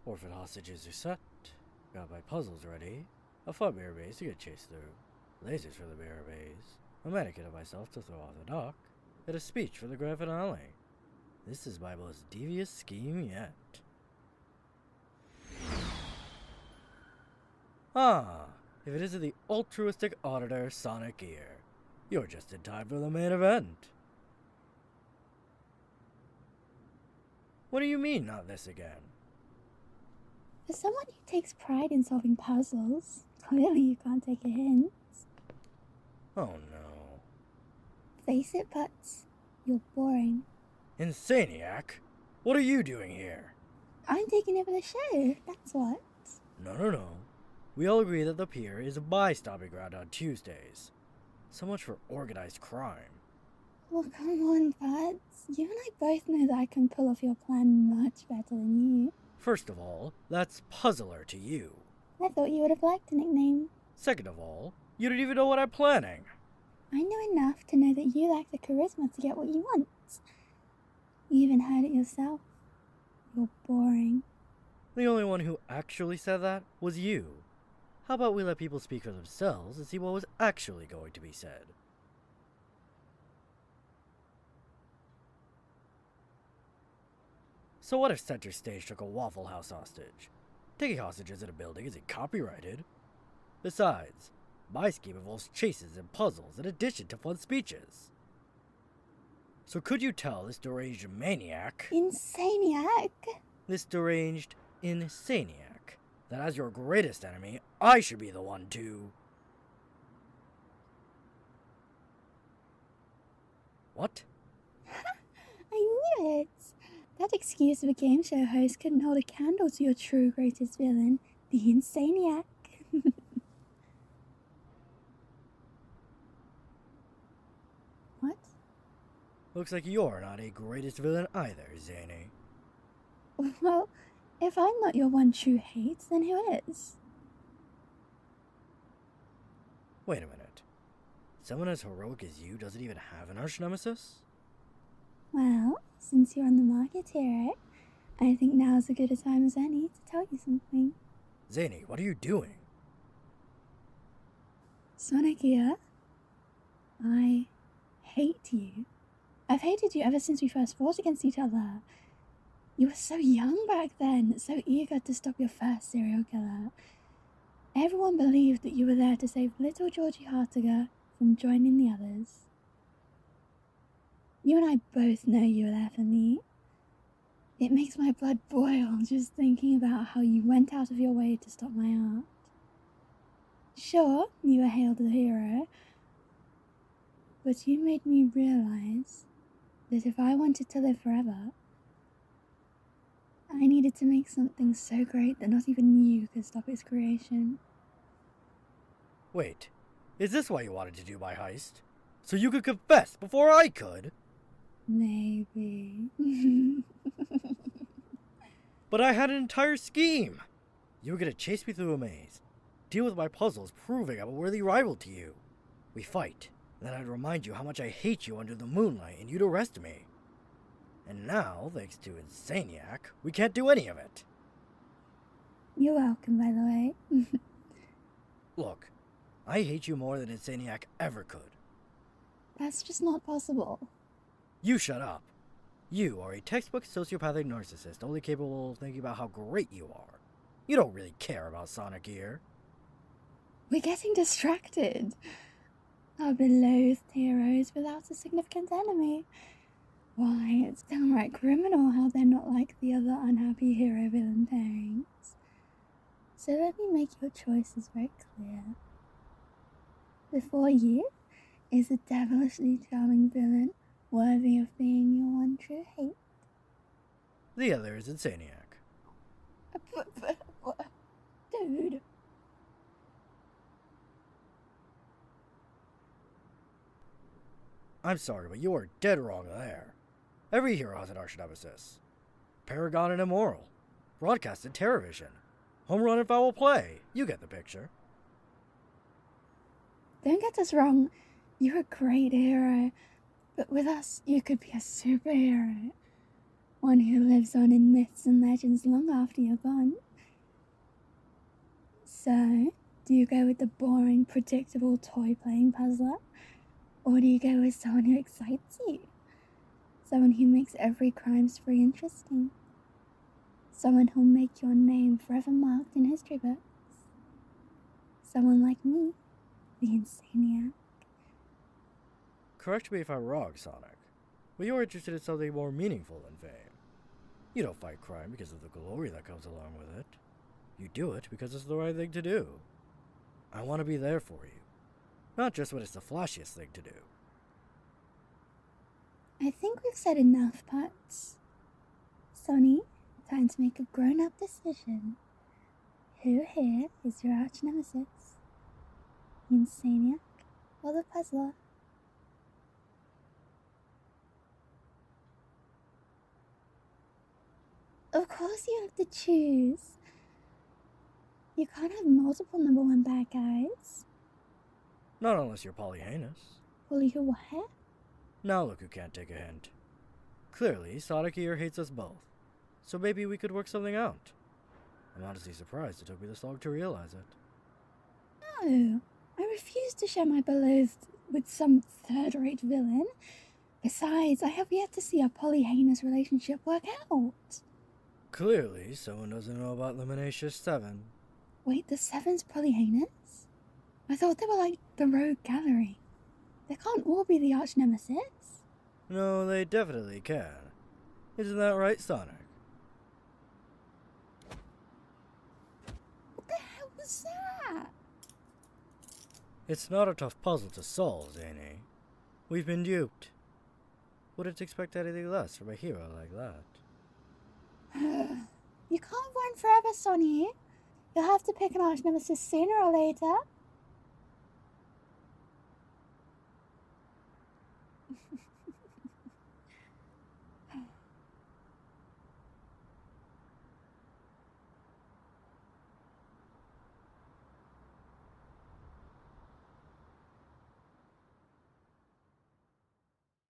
Orphan hostages are set. Got my puzzles ready. A fun mirror maze to get chased through. Lasers for the mirror maze. A mannequin of myself to throw off the dock. And a speech for the grand finale. This is my most devious scheme yet. Ah, if it isn't the altruistic auditor Sonic Gear. You're just in time for the main event. What do you mean, not this again? For someone who takes pride in solving puzzles, clearly you can't take a hint. Oh no. Face it, Butts. You're boring. Insaniac? What are you doing here? I'm taking over the show, that's what. No. We all agree that the pier is my stomping ground on Tuesdays. So much for organized crime. Well, come on, Butts. You and I both know that I can pull off your plan much better than you. First of all, that's puzzler to you. I thought you would have liked a nickname. Second of all, you don't even know what I'm planning. I know enough to know that you lack the charisma to get what you want. You even heard it yourself. You're boring. The only one who actually said that was you. How about we let people speak for themselves and see what was actually going to be said? So what if Center Stage took a Waffle House hostage? Taking hostages in a building isn't copyrighted. Besides, my scheme involves chases and puzzles in addition to fun speeches. So could you tell this deranged maniac... Insaniac? This deranged Insaniac, that as your greatest enemy, I should be the one to... What? I knew it! That excuse of a game show host couldn't hold a candle to your true greatest villain, the Insaniac. What? Looks like you're not a greatest villain either, Zany. Well, if I'm not your one true hate, then who is? Wait a minute. Someone as heroic as you doesn't even have an arch-nemesis? Well, since you're on the market here, I think now's as good a time as any to tell you something. Zany, what are you doing? Sonic here. I hate you. I've hated you ever since we first fought against each other. You were so young back then, so eager to stop your first serial killer. Everyone believed that you were there to save little Georgie Hartiger from joining the others. You and I both know you were there for me. It makes my blood boil just thinking about how you went out of your way to stop my art. Sure, you were hailed as a hero, but you made me realize that if I wanted to live forever, I needed to make something so great that not even you could stop its creation. Wait, is this why you wanted to do my heist? So you could confess before I could? Maybe. But I had an entire scheme! You were gonna chase me through a maze, deal with my puzzles, proving I'm a worthy rival to you. We fight, then I'd remind you how much I hate you under the moonlight and you'd arrest me. And now, thanks to Insaniac, we can't do any of it. You're welcome, by the way. Look, I hate you more than Insaniac ever could. That's just not possible. You shut up. You are a textbook sociopathic narcissist only capable of thinking about how great you are. You don't really care about Sonic here. We're getting distracted. Our beloved heroes without a significant enemy. Why, it's downright criminal how they're not like the other unhappy hero-villain pairings. So let me make your choices very clear. Before you is a devilishly charming villain worthy of being your one true hate. The other is Insaniac. Dude. I'm sorry, but you are dead wrong there. Every hero has an arch-nemesis. Paragon and immoral. Broadcast and TerrorVision. Home run and foul play. You get the picture. Don't get us wrong. You're a great hero. But with us, you could be a superhero. one who lives on in myths and legends long after you're gone. So, do you go with the boring, predictable toy-playing puzzler? Or do you go with someone who excites you? Someone who makes every crime spree interesting? Someone who'll make your name forever marked in history books? Someone like me, the Insaniac. Correct me if I'm wrong, Sonic, but you're interested in something more meaningful than fame. You don't fight crime because of the glory that comes along with it. You do it because it's the right thing to do. I want to be there for you, not just when it's the flashiest thing to do. I think we've said enough, Putz. Sonny, time to make a grown-up decision. Who here is your arch-nemesis? The Insaniac or the puzzler? Of course you have to choose. You can't have multiple number one bad guys. Not unless you're poly-heinous. Poly who what? Now look who can't take a hint. Clearly, Sonic here hates us both, so maybe we could work something out. I'm honestly surprised it took me this long to realize it. No, I refuse to share my beloved with some third-rate villain. Besides, I have yet to see a poly-heinous relationship work out. Clearly, someone doesn't know about the Menacious 7. Wait, the Seven's poly-heinous? I thought they were like the rogue gallery. They can't all be the arch-nemesis. No, they definitely can. Isn't that right, Sonic? What the hell was that? It's not a tough puzzle to solve, Zany. We've been duped. Wouldn't expect anything less from a hero like that. You can't run forever, Sonny. You'll have to pick an arch-nemesis sooner or later.